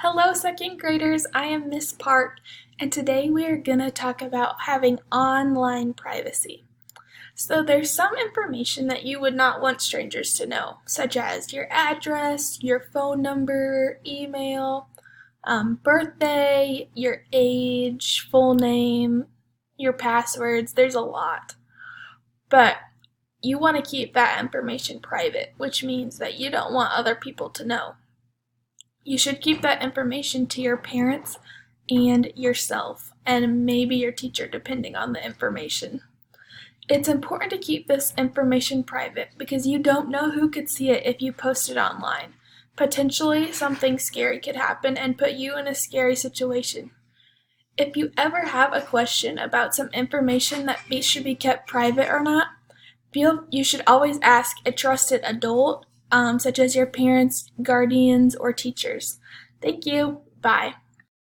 Hello, second graders. I am Miss Park, and today we are going to talk about having online privacy. So, there's some information that you would not want strangers to know, such as your address, your phone number, email, birthday, your age, full name, your passwords. There's a lot. But you want to keep that information private, which means that you don't want other people to know. You should keep that information to your parents and yourself, and maybe your teacher, depending on the information. It's important to keep this information private because you don't know who could see it if you post it online. Potentially, something scary could happen and put you in a scary situation. If you ever have a question about some information that should be kept private or not, you should always ask a trusted adult, such as your parents, guardians, or teachers. Thank you. Bye.